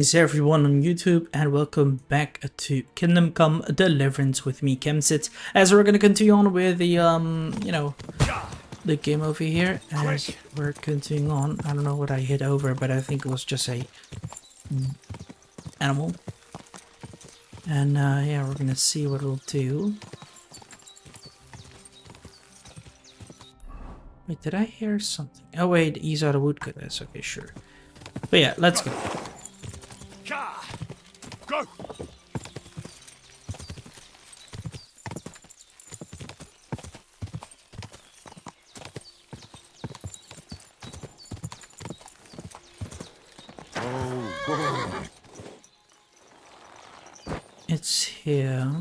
Greetings everyone on YouTube and welcome back to Kingdom Come Deliverance with me, Cumans. As we're gonna continue on with the the game over here. As we're continuing on, I don't know what I hit over, but I think it was just a animal. And yeah, we're gonna see what it'll do. Wait, did I hear something? Oh wait, he's out of woodcutters. Okay, sure. But yeah, let's go. Go! Oh, God. It's here.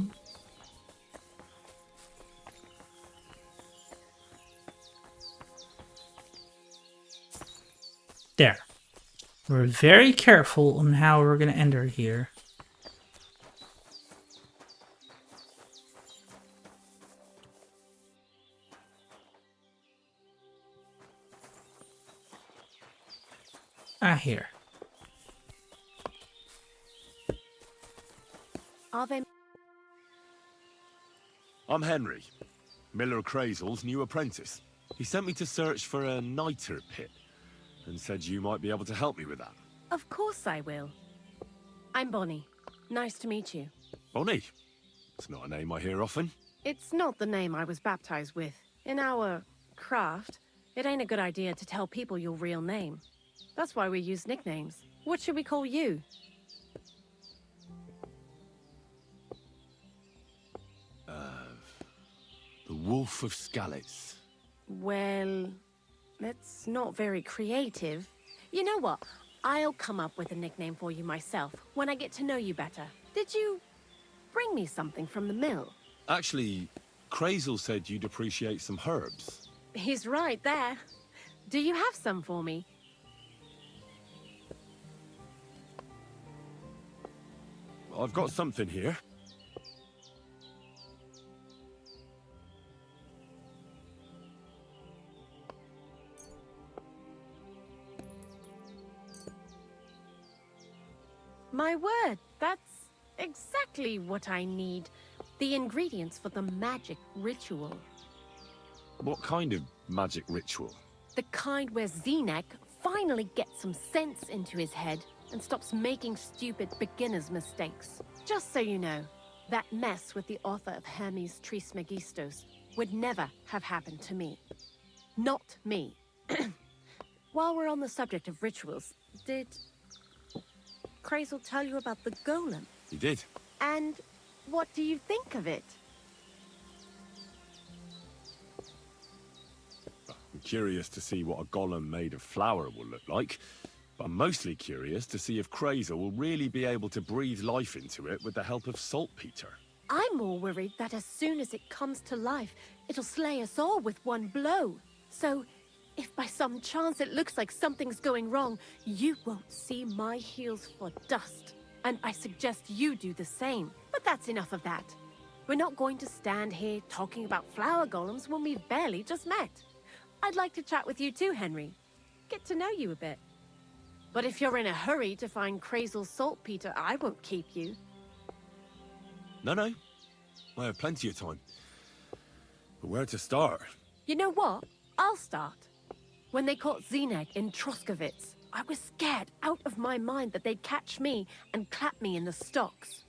There. We're very careful on how we're gonna enter here. Here. Are they? I'm Henry, Miller Crazel's new apprentice. He sent me to search for a niter pit and said you might be able to help me with that. Of course I will. I'm Bonnie. Nice to meet you. Bonnie? It's not a name I hear often. It's not the name I was baptized with. In our craft, it ain't a good idea to tell people your real name. That's why we use nicknames. What should we call you? The Wolf of Skalitz. Well, that's not very creative. You know what? I'll come up with a nickname for you myself when I get to know you better. Did you bring me something from the mill? Actually, Crazel said you'd appreciate some herbs. He's right there. Do you have some for me? I've got something here. My word, that's exactly what I need. The ingredients for the magic ritual. What kind of magic ritual? The kind where Zenek finally gets some sense into his head and stops making stupid beginner's mistakes. Just so you know, that mess with the author of Hermes Trismegistos would never have happened to me. Not me. While we're on the subject of rituals, did Crazel tell you about the golem? He did. And what do you think of it? I'm curious to see what a golem made of flour will look like. But I'm mostly curious to see if Crazel will really be able to breathe life into it with the help of saltpeter. I'm more worried that as soon as it comes to life, it'll slay us all with one blow. So, if by some chance it looks like something's going wrong, you won't see my heels for dust. And I suggest you do the same. But that's enough of that. We're not going to stand here talking about flower golems when we've barely just met. I'd like to chat with you too, Henry. Get to know you a bit. But if you're in a hurry to find Crazel's saltpeter, I won't keep you. No. I have plenty of time. But where to start? You know what? I'll start. When they caught Zenek in Troskovitz, I was scared out of my mind that they'd catch me and clap me in the stocks.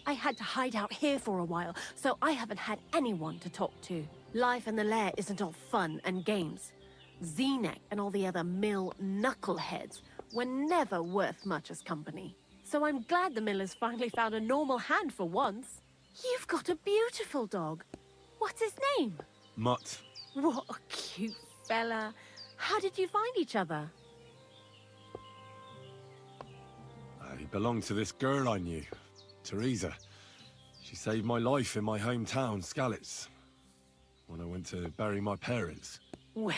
I had to hide out here for a while, so I haven't had anyone to talk to. Life in the lair isn't all fun and games. Zenek and all the other mill knuckleheads were never worth much as company. So I'm glad the Millers finally found a normal hand for once. You've got a beautiful dog. What's his name? Mutt. What a cute fella. How did you find each other? He belonged to this girl I knew, Teresa. She saved my life in my hometown, Skalitz, when I went to bury my parents. Well,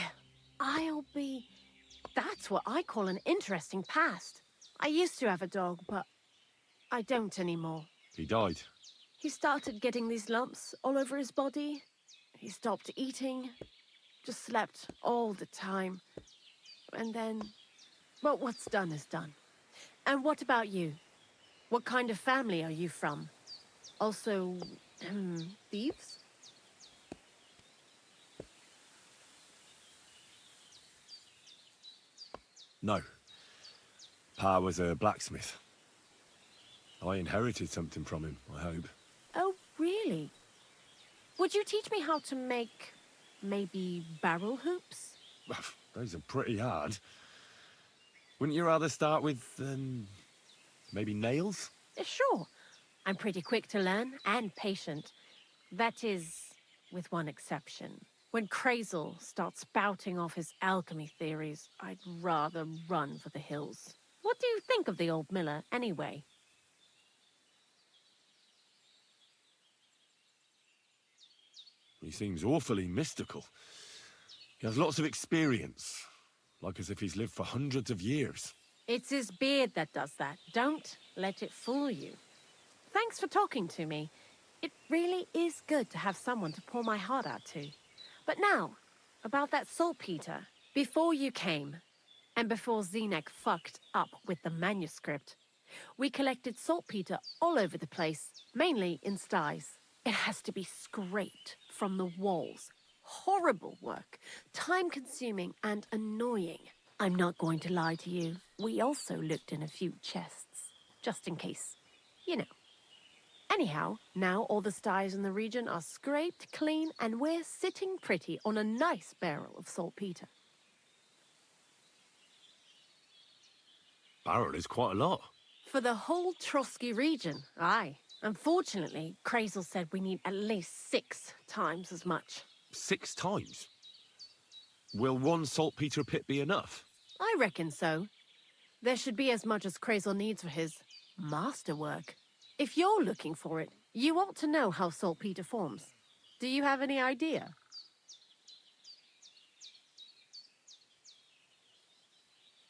that's what I call an interesting past. I used to have a dog, but I don't anymore. He died. He started getting these lumps all over his body. He stopped eating, just slept all the time. And then, well, what's done is done. And what about you? What kind of family are you from? Also, thieves? No. Pa was a blacksmith. I inherited something from him, I hope. Oh, really? Would you teach me how to make, maybe, barrel hoops? Those are pretty hard. Wouldn't you rather start with, maybe nails? Sure. I'm pretty quick to learn and patient. That is, with one exception. When Crazel starts spouting off his alchemy theories, I'd rather run for the hills. What do you think of the old miller, anyway? He seems awfully mystical. He has lots of experience, like as if he's lived for hundreds of years. It's his beard that does that. Don't let it fool you. Thanks for talking to me. It really is good to have someone to pour my heart out to. But now, about that saltpeter. Before you came, and before Zenek fucked up with the manuscript, we collected saltpeter all over the place, mainly in sties. It has to be scraped from the walls. Horrible work, time-consuming and annoying. I'm not going to lie to you. We also looked in a few chests, just in case. You know. Anyhow, now all the sties in the region are scraped clean and we're sitting pretty on a nice barrel of saltpeter. Barrel is quite a lot. For the whole Trotsky region, aye. Unfortunately, Crazel said we need at least 6 times as much. 6 times? Will one saltpeter pit be enough? I reckon so. There should be as much as Crazel needs for his masterwork. If you're looking for it, you ought to know how saltpeter forms. Do you have any idea?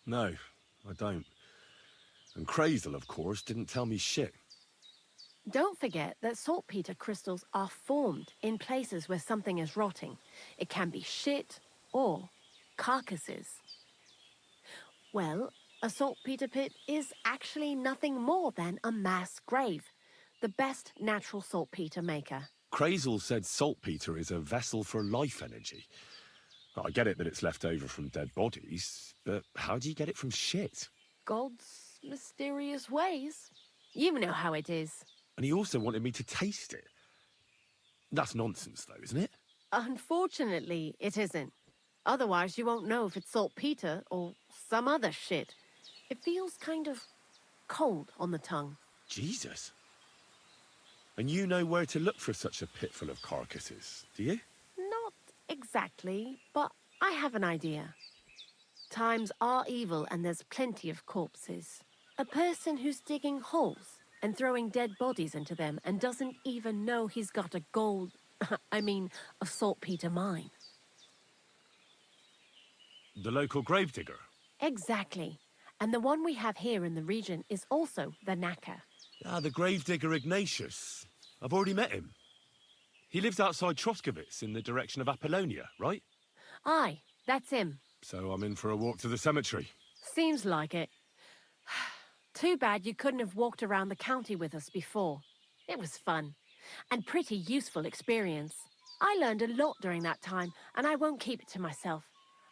No, I don't. And Crazel, of course, didn't tell me shit. Don't forget that saltpeter crystals are formed in places where something is rotting. It can be shit or carcasses. Well, a saltpeter pit is actually nothing more than a mass grave. The best natural saltpeter maker. Crazel said saltpeter is a vessel for life energy. I get it that it's left over from dead bodies, but how do you get it from shit? God's mysterious ways. You know how it is. And he also wanted me to taste it. That's nonsense, though, isn't it? Unfortunately, it isn't. Otherwise, you won't know if it's saltpeter or some other shit. It feels kind of cold on the tongue. Jesus. And you know where to look for such a pit full of carcasses, do you? Not exactly, but I have an idea. Times are evil and there's plenty of corpses. A person who's digging holes and throwing dead bodies into them and doesn't even know he's got a a saltpeter mine. The local gravedigger? Exactly. And the one we have here in the region is also the knacker. Ah, the gravedigger Ignatius. I've already met him. He lives outside Troskowitz in the direction of Apollonia, right? Aye, that's him. So I'm in for a walk to the cemetery. Seems like it. Too bad you couldn't have walked around the county with us before. It was fun. And pretty useful experience. I learned a lot during that time, and I won't keep it to myself.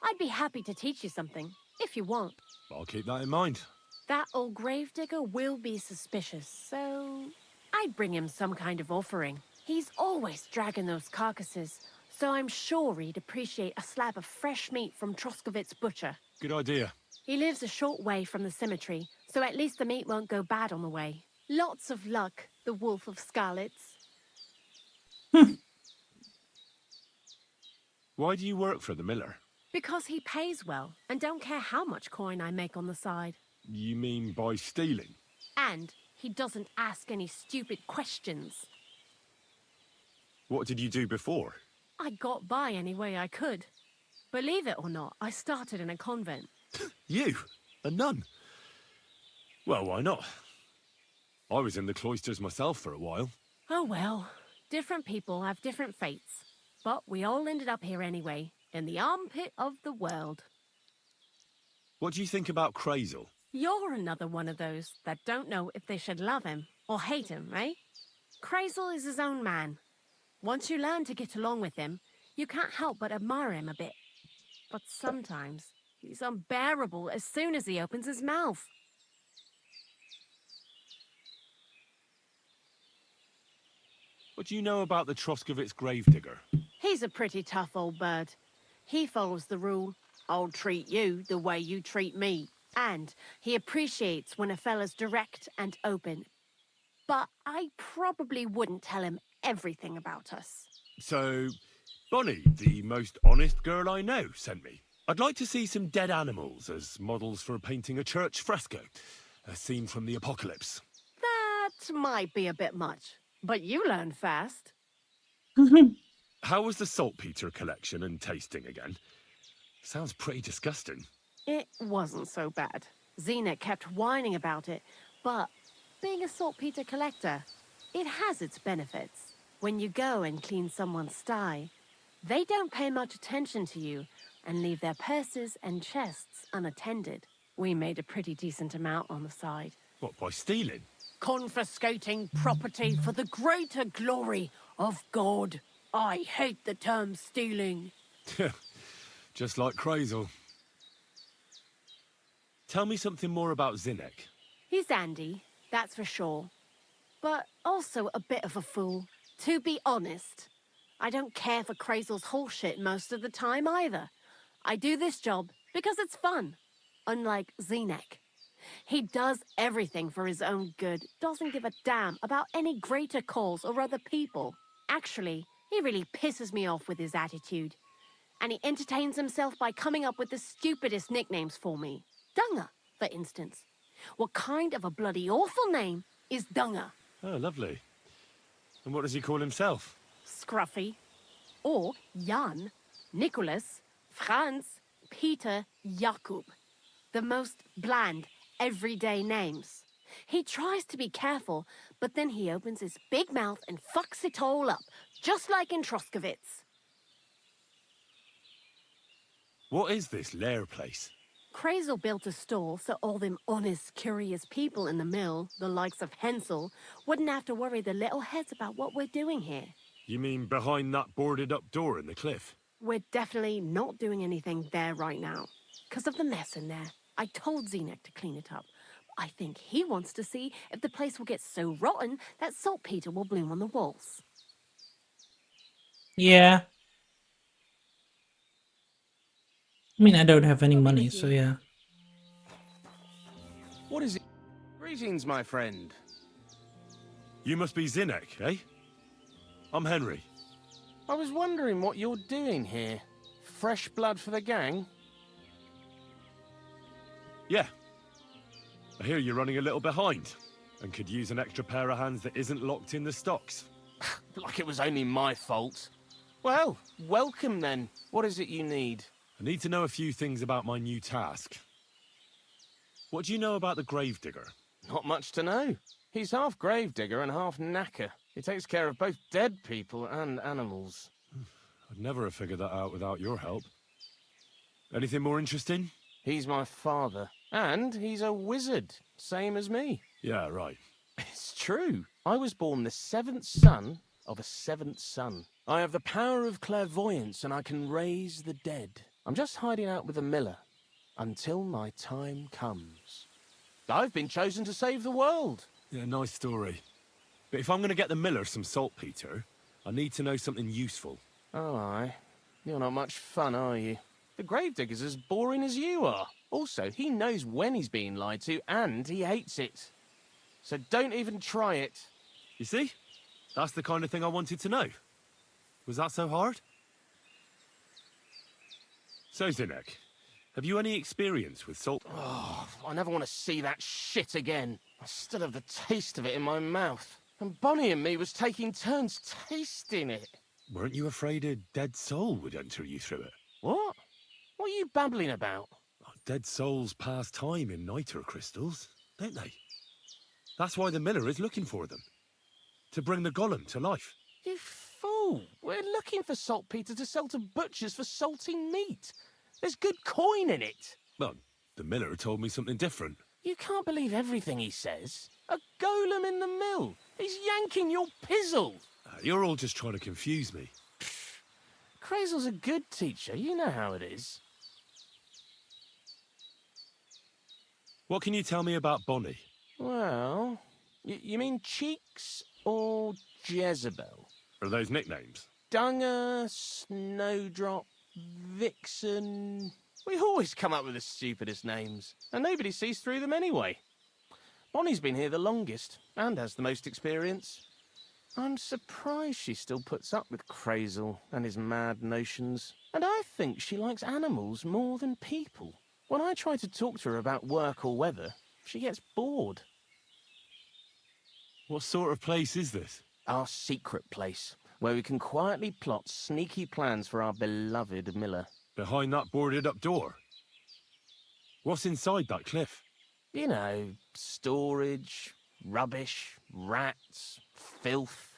I'd be happy to teach you something, if you want. I'll keep that in mind. That old gravedigger will be suspicious, so I'd bring him some kind of offering. He's always dragging those carcasses, so I'm sure he'd appreciate a slab of fresh meat from Troskowitz butcher. Good idea. He lives a short way from the cemetery, so at least the meat won't go bad on the way. Lots of luck, the Wolf of Skalitz. Why do you work for the miller? Because he pays well, and don't care how much coin I make on the side. You mean by stealing? And he doesn't ask any stupid questions. What did you do before? I got by any way I could. Believe it or not, I started in a convent. You? A nun? Well, why not? I was in the cloisters myself for a while. Oh well, different people have different fates. But we all ended up here anyway, in the armpit of the world. What do you think about Crazel? You're another one of those that don't know if they should love him or hate him, eh? Crazel is his own man. Once you learn to get along with him, you can't help but admire him a bit. But sometimes, he's unbearable as soon as he opens his mouth. What do you know about the Troskovitz gravedigger? He's a pretty tough old bird. He follows the rule, I'll treat you the way you treat me. And he appreciates when a fella's direct and open. But I probably wouldn't tell him everything about us. So, Bonnie, the most honest girl I know, sent me. I'd like to see some dead animals as models for painting a church fresco. A scene from the apocalypse. That might be a bit much, but you learn fast. How was the saltpeter collection and tasting again? Sounds pretty disgusting. It wasn't so bad. Xena kept whining about it, but being a saltpeter collector, it has its benefits. When you go and clean someone's sty, they don't pay much attention to you and leave their purses and chests unattended. We made a pretty decent amount on the side. What, by stealing? Confiscating property for the greater glory of God. I hate the term stealing. Just like Crazel. Tell me something more about Zinnek. He's Andy, that's for sure. But also a bit of a fool. To be honest, I don't care for Crazel's bullshit most of the time either. I do this job because it's fun, unlike Zinnek. He does everything for his own good, doesn't give a damn about any greater cause or other people. Actually, he really pisses me off with his attitude. And he entertains himself by coming up with the stupidest nicknames for me. Dunger, for instance. What kind of a bloody awful name is Dunger? Oh, lovely. And what does he call himself? Scruffy. Or Jan, Nicholas, Franz, Peter, Jakub. The most bland, everyday names. He tries to be careful, but then he opens his big mouth and fucks it all up, just like in Troskovitz. What is this lair place? Crazel built a store so all them honest, curious people in the mill, the likes of Hensel, wouldn't have to worry their little heads about what we're doing here. You mean behind that boarded up door in the cliff? We're definitely not doing anything there right now. Because of the mess in there. I told Zinnek to clean it up. I think he wants to see if the place will get so rotten that saltpeter will bloom on the walls. Yeah. I mean, I don't have any money, so yeah. What is it? Greetings, my friend. You must be Zinnek, eh? I'm Henry. I was wondering what you're doing here. Fresh blood for the gang? Yeah. I hear you're running a little behind and could use an extra pair of hands that isn't locked in the stocks. Like it was only my fault. Well, welcome then. What is it you need? I need to know a few things about my new task. What do you know about the gravedigger? Not much to know. He's half gravedigger and half knacker. He takes care of both dead people and animals. I'd never have figured that out without your help. Anything more interesting? He's my father. And he's a wizard, same as me. Yeah, right. It's true. I was born the seventh son of a seventh son. I have the power of clairvoyance and I can raise the dead. I'm just hiding out with the miller until my time comes. I've been chosen to save the world. Yeah, nice story. But if I'm going to get the miller some saltpeter, I need to know something useful. Oh, aye. You're not much fun, are you? The gravedigger's as boring as you are. Also, he knows when he's being lied to, and he hates it. So don't even try it. You see? That's the kind of thing I wanted to know. Was that so hard? So, Zinnek, have you any experience with salt? Oh, I never want to see that shit again. I still have the taste of it in my mouth. And Bonnie and me was taking turns tasting it. Weren't you afraid a dead soul would enter you through it? What? What are you babbling about? Dead souls pass time in niter crystals, don't they? That's why the miller is looking for them. To bring the golem to life. You fool! We're looking for saltpeter to sell to butchers for salting meat. There's good coin in it. Well, the miller told me something different. You can't believe everything he says. A golem in the mill. He's yanking your pizzle. You're all just trying to confuse me. Crazel's a good teacher. You know how it is. What can you tell me about Bonnie? Well, you mean Cheeks or Jezebel? Are those nicknames? Dunger, Snowdrop, Vixen... We always come up with the stupidest names, and nobody sees through them anyway. Bonnie's been here the longest, and has the most experience. I'm surprised she still puts up with Crazel and his mad notions. And I think she likes animals more than people. When I try to talk to her about work or weather, she gets bored. What sort of place is this? Our secret place, where we can quietly plot sneaky plans for our beloved Miller. Behind that boarded-up door? What's inside that cliff? You know, storage, rubbish, rats, filth.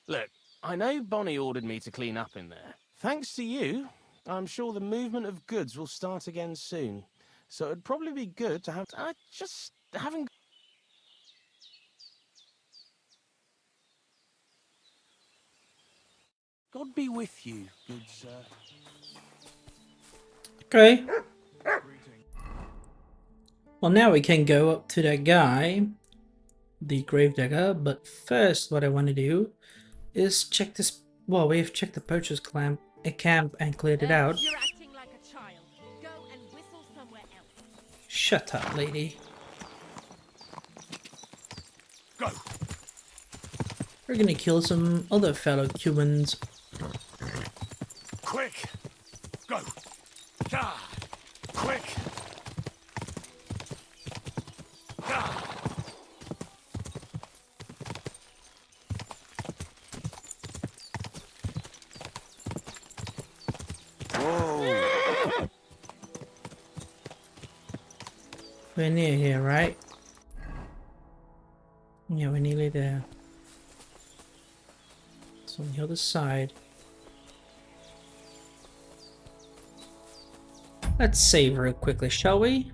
Look, I know Bonnie ordered me to clean up in there. Thanks to you, I'm sure the movement of goods will start again soon. So it'd probably be good to have... I just haven't... God be with you, good sir. Okay. Well, now we can go up to that guy, the gravedigger, but first what I want to do is check this. Well, we've checked the poacher's camp and cleared it out. You're acting like a child. Go and whistle somewhere else. Shut up, lady. Go! We're gonna kill some other fellow Cumans. Quick! Go! Ah! Quick! Ah! Whoa! We're near here, right? Yeah, we're nearly there. It's on the other side. Let's save real quickly, shall we?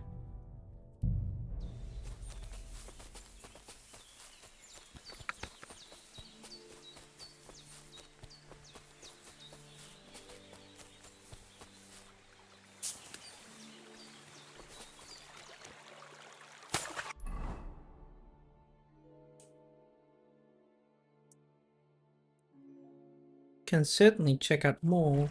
Can certainly check out more.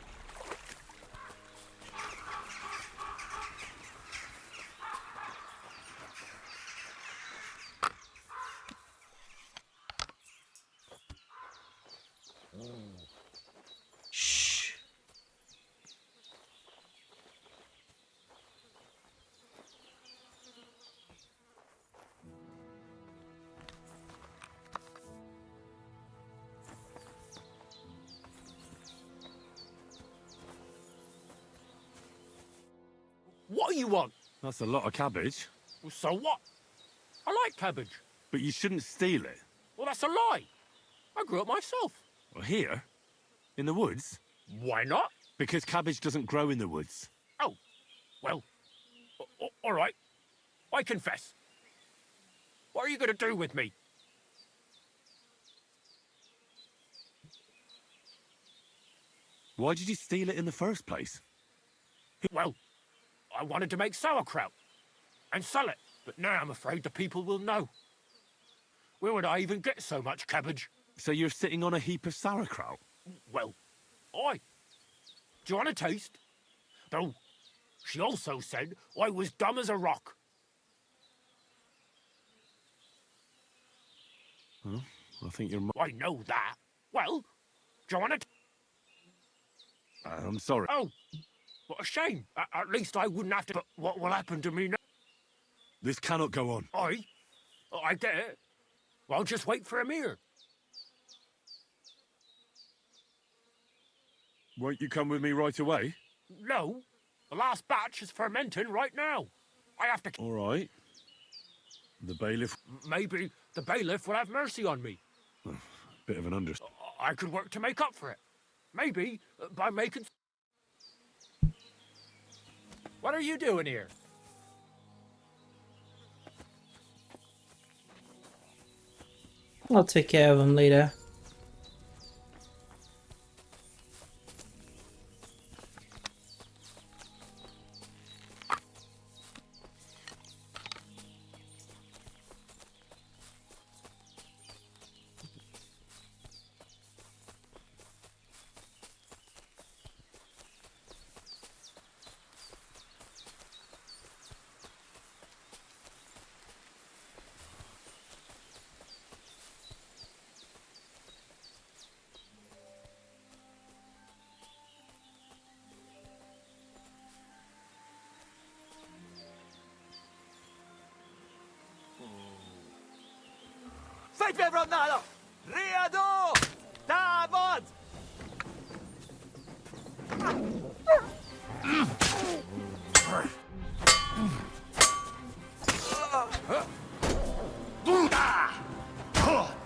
Shh. What do you want? That's a lot of cabbage. Well, so what? I like cabbage. But you shouldn't steal it. Well, that's a lie. I grew it myself. Well, here? In the woods? Why not? Because cabbage doesn't grow in the woods. Oh, well, all right. I confess. What are you going to do with me? Why did you steal it in the first place? Well, I wanted to make sauerkraut and sell it, but now I'm afraid the people will know. Where would I even get so much cabbage? So you're sitting on a heap of sauerkraut? Well, do you want a taste? Though, she also said I was dumb as a rock. Huh? I think you're... I know that. Well, do you want it? I'm sorry. Oh, what a shame. At least I wouldn't have to... But what will happen to me now? This cannot go on. I get it. Well, just wait for Amir. Won't you come with me right away? No, the last batch is fermenting right now. I have to... All right. The bailiff... Maybe the bailiff will have mercy on me. Bit of an under... I could work to make up for it. Maybe by making... What are you doing here? I'll take care of him later. Seid wyrównano! Riadu! Dawod!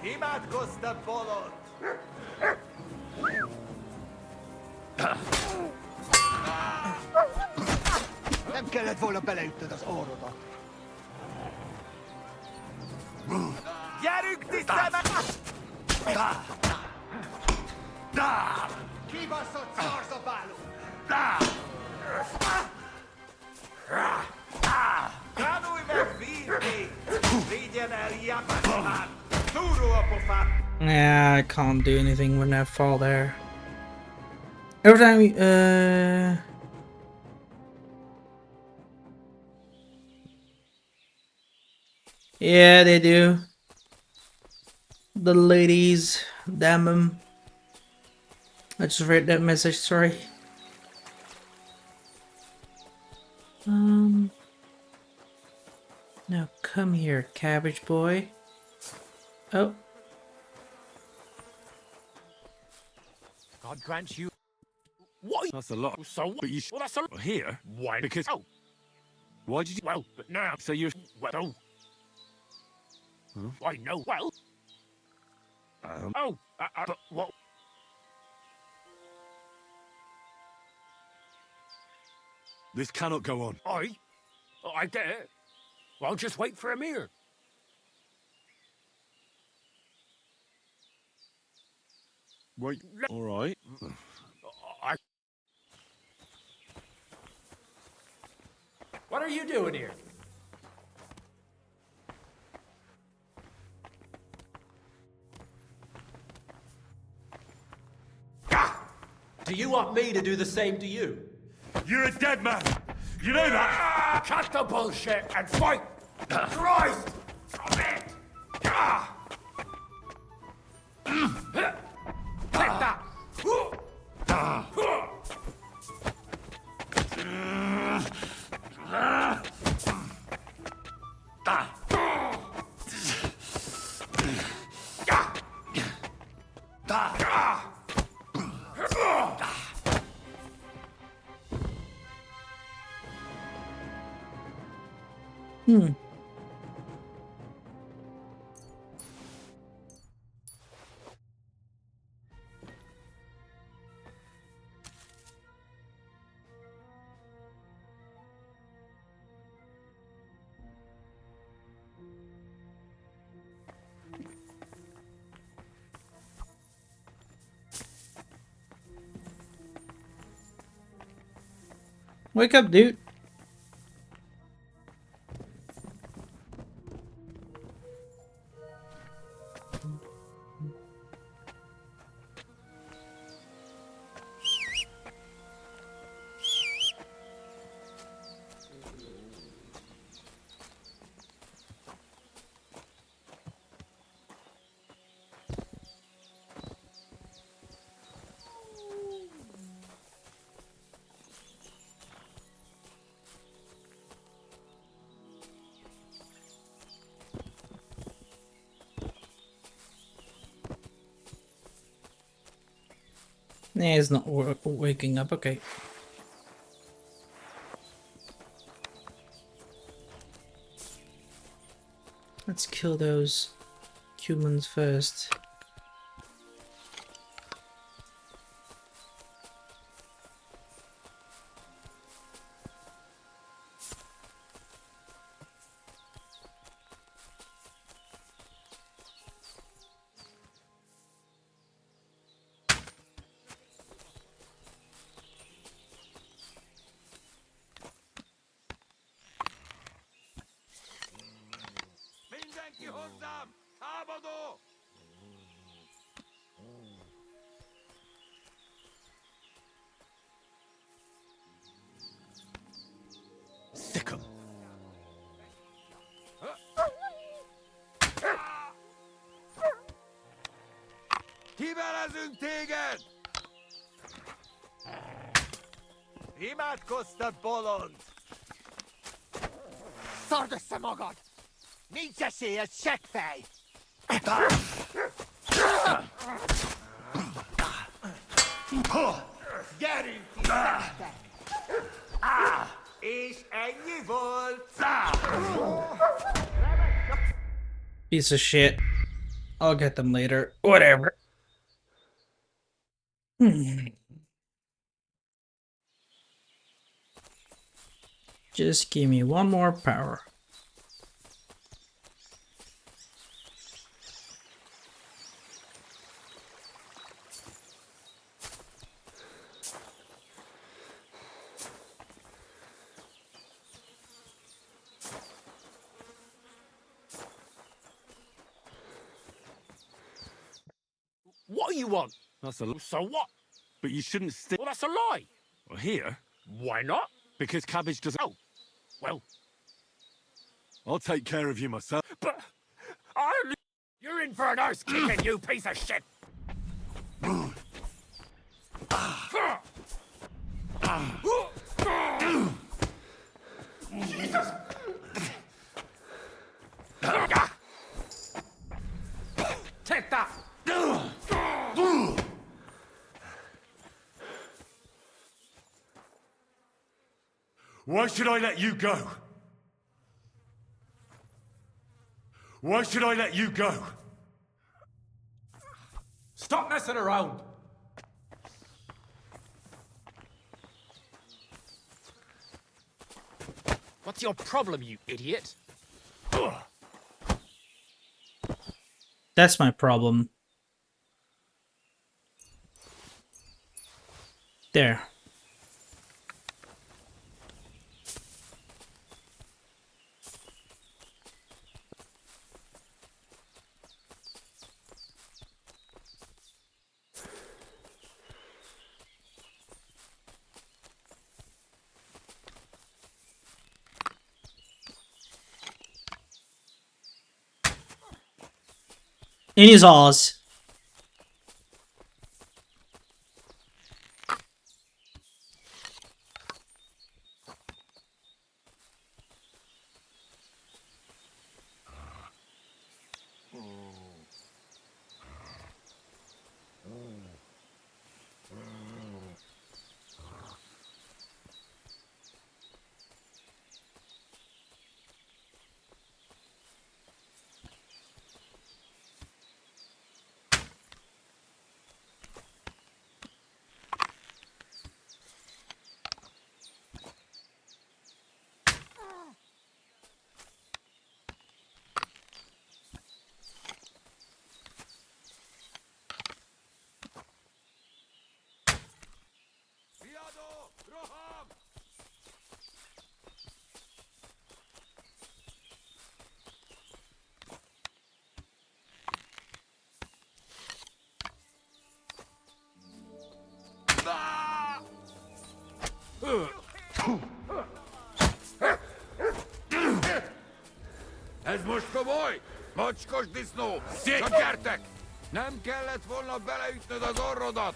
Imádkoztam, bolond! Nem kellett volna beleütnöd az orrodat. Gyerünk, tisztelme! Kibaszott szarzabáló! Tanulj meg vívni! Vigyen el Japánban! Túró a pofát! Yeah, I can't do anything when I fall there. Every time yeah, they do. The ladies, damn 'em. I just read that message, sorry. Now come here, Cabbage boy. Oh. God grant you. What? That's a lot. So But you well, that's a here? Why? Because Oh, why did you? well, but now. So you're? Well, oh. Huh? I know. Well. Oh, but what? This cannot go on. I get it. Well, just wait for him here. Wait. All right. I. What are you doing here? Do you want me to do the same to you? You're a dead man. You know that. Cut the bullshit and fight. Christ! Stop it! Take that! Wake up, dude. Nah, he's not waking up. Okay. Let's kill those Cumans first. Hozzám! Támadó! Sick 'em. Kivelezünk téged! Imádkoztat, bolond! Szard össze magad! Nincs esélyed, seggfej! Gyerünk, tiszteltek! És ennyi volt! Piece of shit. I'll get them later. Whatever. Just give me one more power. What do you want? That's a... So what? But you shouldn't stick... Well, that's a lie. Well, here? Why not? Because Cabbage doesn't... Oh, well, I'll take care of you myself. but you're in for an arse kicking, you piece of shit. Jesus. Take that. Why should I let you go? Why should I let you go? Stop messing around. What's your problem, you idiot? That's my problem. There. In his ass. Riadó! Roham! Ez most komoly? Macskos disznó! Csak gyertek! Nem kellett volna beleütnöd az orrodat!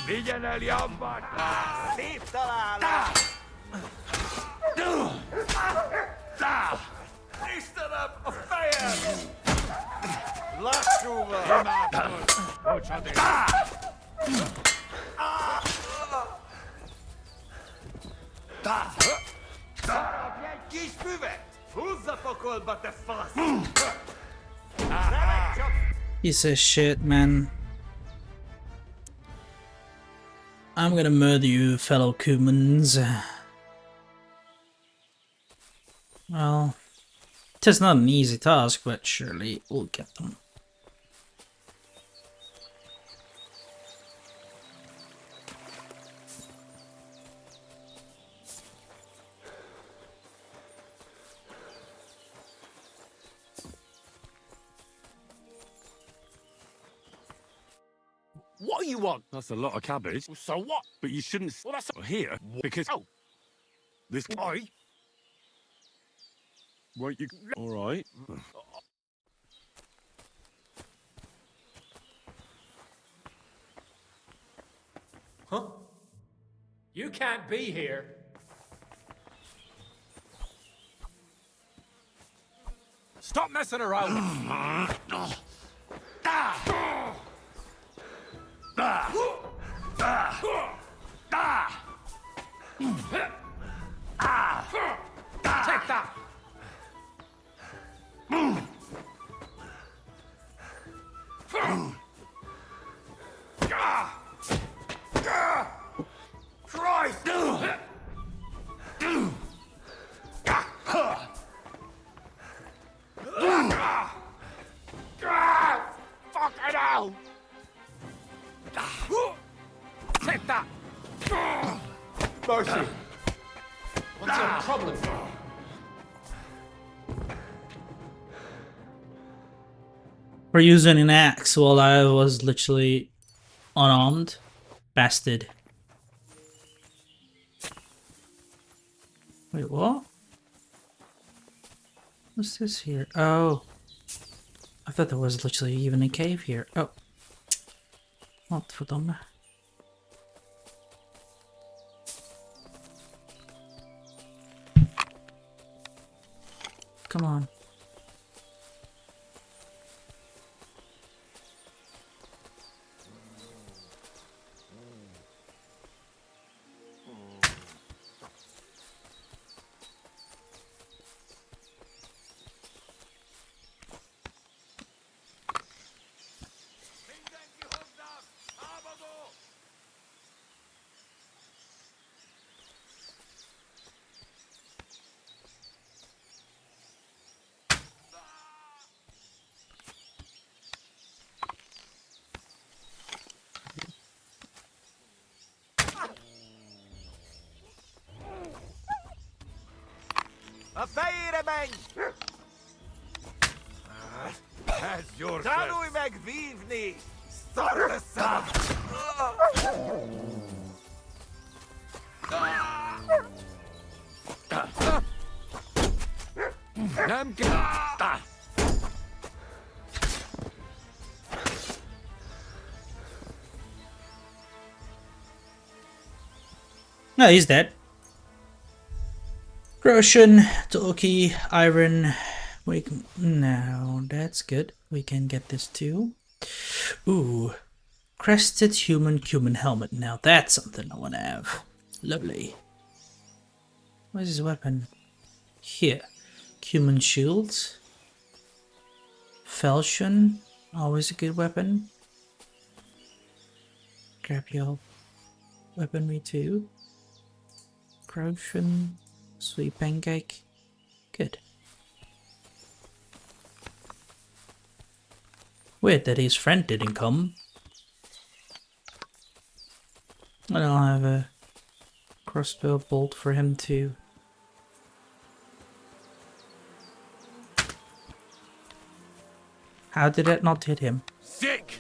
Vigyen el jambát! Szép találás! Istenem, a fejem! Lassúval! Imádkozz! Bocsánat! Darabj egy kis füvet! Húzza pokolba, te fasz! Remek csak! Piece of shit, man. I'm gonna murder you, fellow Cumans. Well, it is not an easy task, but surely we'll get them. you want? That's a lot of cabbage. Well, so what? But you shouldn't Well, that's here because Oh, this. oi. Won't you? All right. Huh? You can't be here. Stop messing around. Take that. Christ! Fucking hell. Take that. Mercy. What's your problem? For using an axe while I was literally unarmed. Bastard. Wait, what? What's this here? Oh. I thought there was literally even a cave here. Oh. What for them? Come on. A fire, man! Has your Danuj meg vívni! Szar össze! Nem kell. No, he's dead. Russian, Turkey, iron. We can, no, that's good. We can get this too. Ooh, crested Cuman helmet. Now that's something I want to have. Lovely. Where's his weapon? Here. Cuman shields. Falchion, always a good weapon. Grab your weaponry too. Croatian. Sweet pancake. Good. Weird that his friend didn't come. I don't have a crossbow bolt for him too. How did it not hit him? Sick.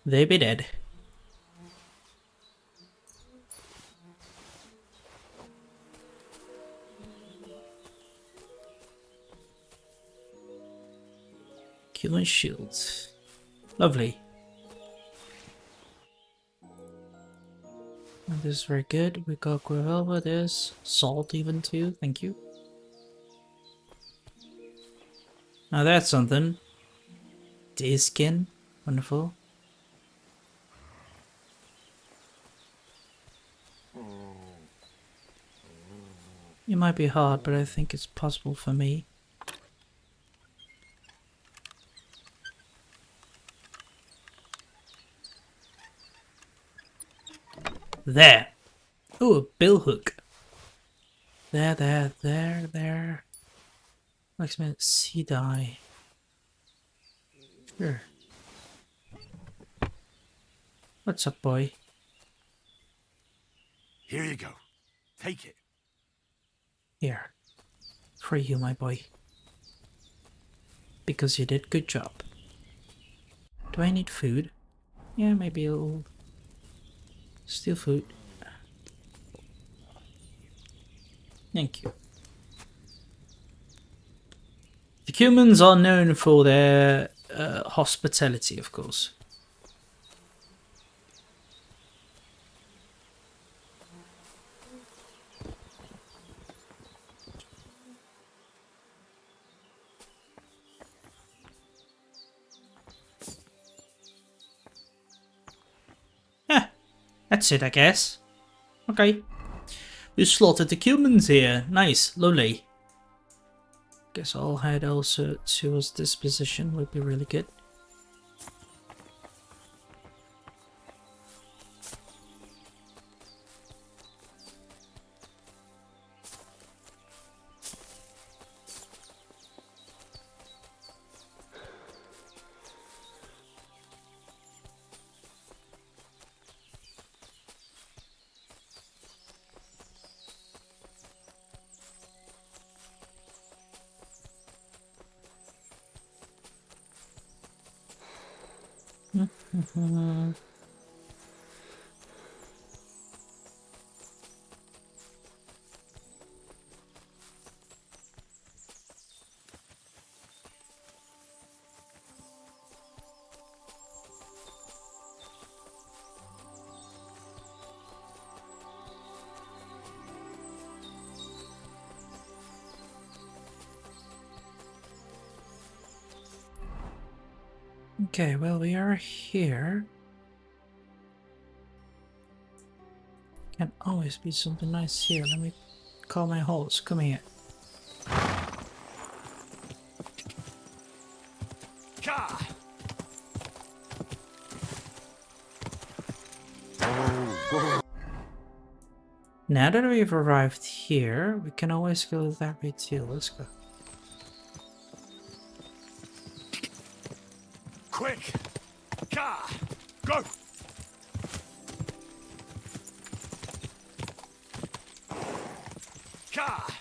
They be dead. Killing shields. Lovely. And this is very good. We got Gravelva, there's salt even too. Thank you. Now that's something. Day skin. Wonderful. It might be hard, but I think it's possible for me. There. Oh, a billhook. There. Maximum sea dye. Sure. What's up, boy? Here you go. Take it. Here. For you, my boy. Because you did good job. Do I need food? Yeah, maybe a little... Steal food. Thank you. The Cumans are known for their hospitality, of course. Yeah, that's it, I guess. Okay. We slaughtered the Cumans here. Nice, lovely. Guess I'll head also towards this position, would be really good. Okay, well, we are here. Can always be something nice here. Let me call my horse. Come here. Now that we've arrived here, we can always go that way too. Let's go. Quick! Ka! Go! Ka!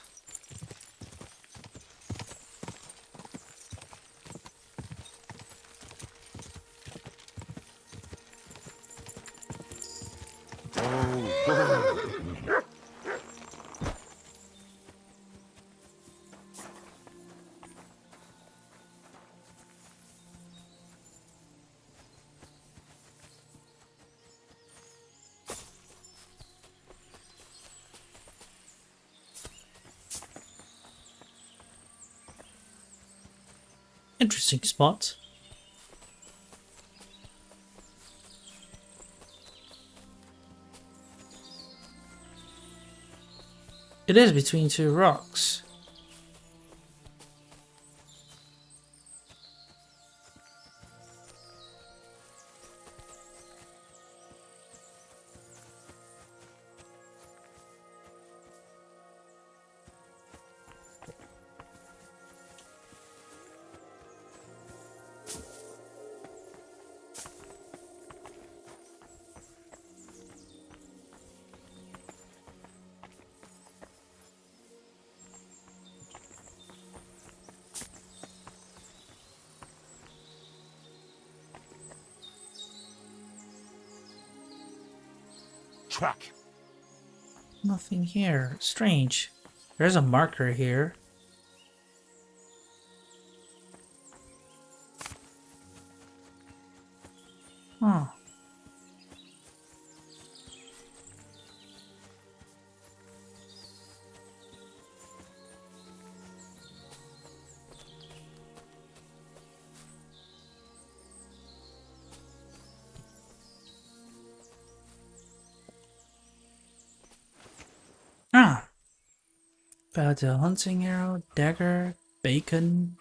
Interesting spot. It is between two rocks. Track. Nothing here. Strange. There's a marker here. Huh. Ah. Found a hunting arrow, dagger, bacon.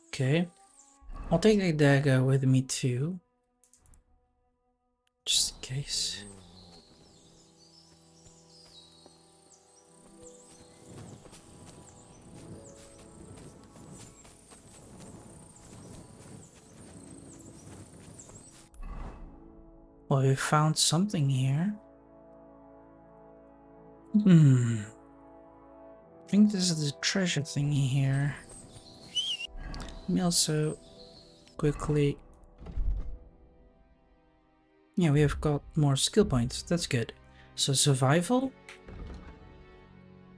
Okay. I'll take the dagger with me too. Just in case. Well, we found something here. I think this is the treasure thingy here. Let me also quickly... Yeah, we have got more skill points. That's good. So survival?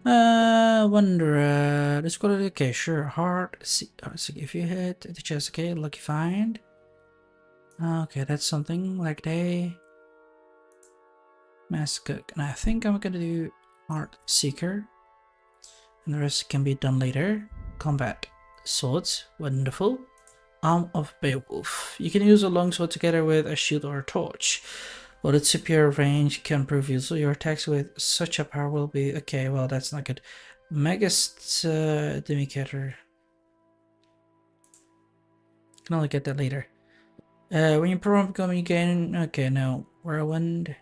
Wonder, let's go to, okay, sure. Hard, see, if you hit the chest, okay, lucky find. Okay, that's something like they... Mass cook. And I think I'm gonna do Art Seeker. And the rest can be done later. Combat. Swords. Wonderful. Arm of Beowulf. You can use a longsword together with a shield or a torch. While its superior range can prove useful, your attacks with such a power will be... Okay, well, that's not good. Megast Demicator. Can only get that later. When you perform becoming again... Okay, no. Whirlwind.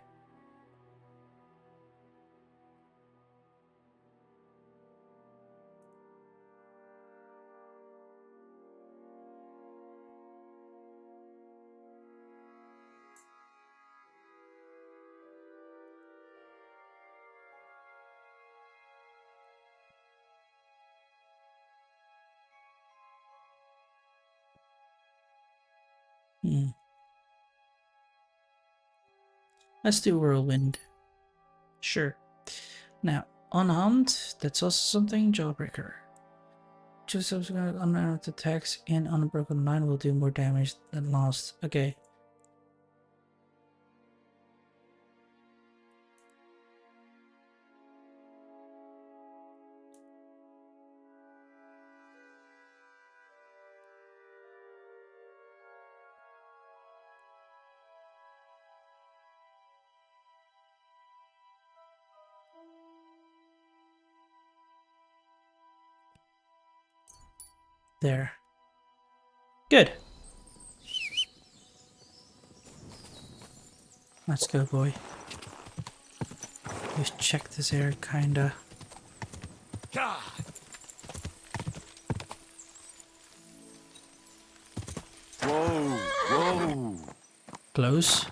Let's do Whirlwind. Sure. Now, unarmed, that's also something. Jawbreaker. Just subsequent unarmed attacks in unbroken line will do more damage than last. Okay. There. Good. Let's go, boy. We've checked this area, kinda. Whoa, whoa. Close.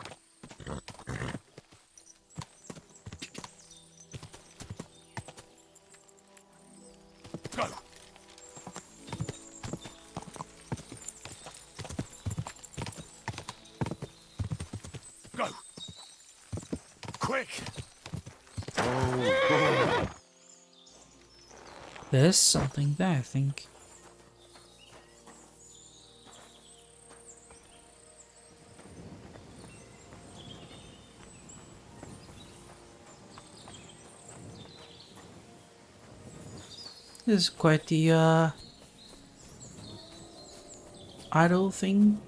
Go. Go. Quick. There's something there, I think. This is quite the idle thing.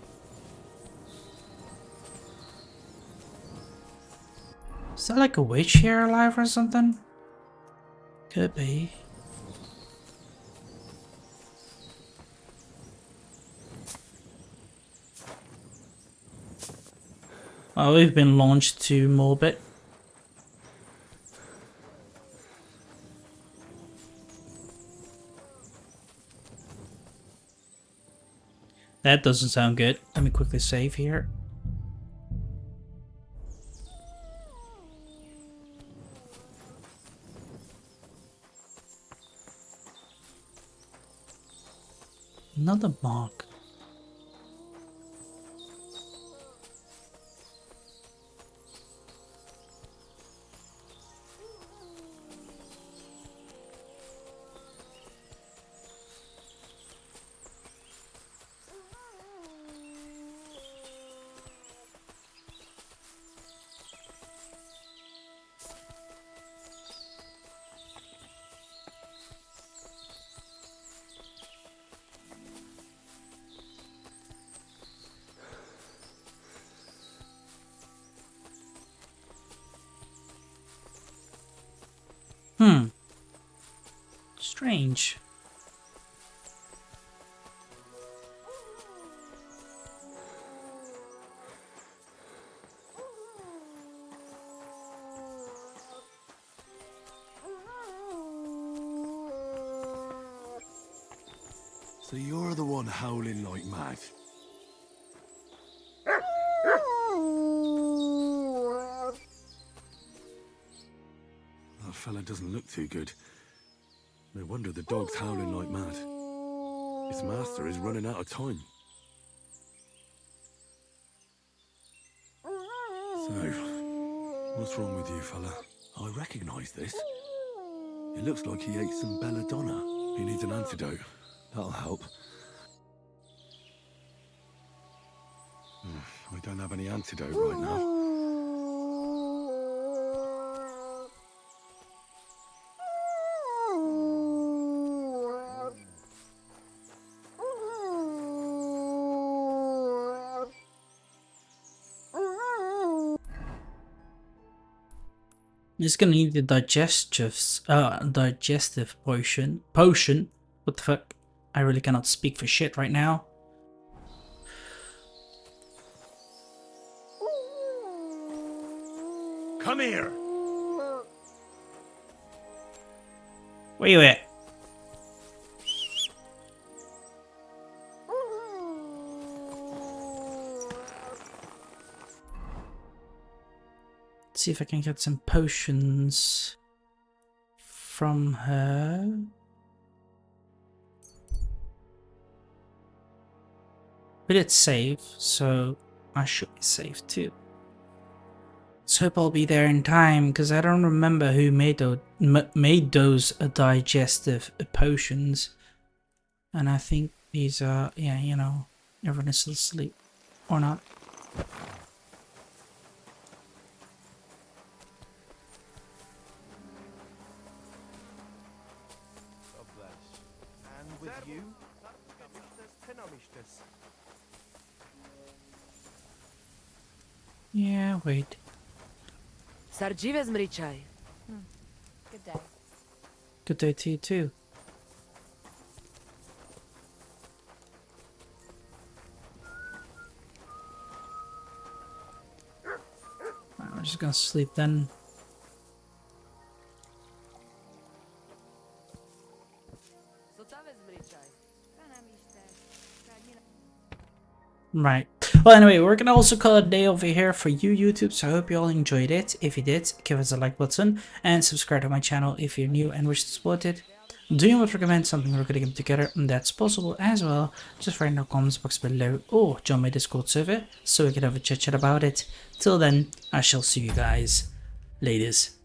Is that like a witch here alive or something? Could be. Oh, we've been launched to Morbid. That doesn't sound good. Let me quickly save here. Another mark. Strange. So you're the one howling like mad. That fella doesn't look too good. No wonder the dog's howling like mad. His master is running out of time. So, what's wrong with you, fella? I recognise this. It looks like he ate some belladonna. He needs an antidote. That'll help. I don't have any antidote right now. He's gonna need the digestive potion. What the fuck? I really cannot speak for shit right now. Come here. Where you at? See if I can get some potions from her. But it's safe, so I should be safe too. Let's hope I'll be there in time, because I don't remember who made those digestive potions. And I think these are, yeah, you know, everyone is still asleep. Or not. And with you? Yeah, wait. Sardziwe zmryczaj. Good day. Good day to you too. I'm just gonna sleep then. Right. Well, anyway, we're gonna also call it a day over here for you, YouTube. So I hope you all enjoyed it. If you did, give us a like button and subscribe to my channel if you're new and wish to support it. Do you want to recommend something we're gonna get together? That's possible as well. Just write in the comments box below or join my Discord server so we can have a chit chat about it. Till then, I shall see you guys. Laters.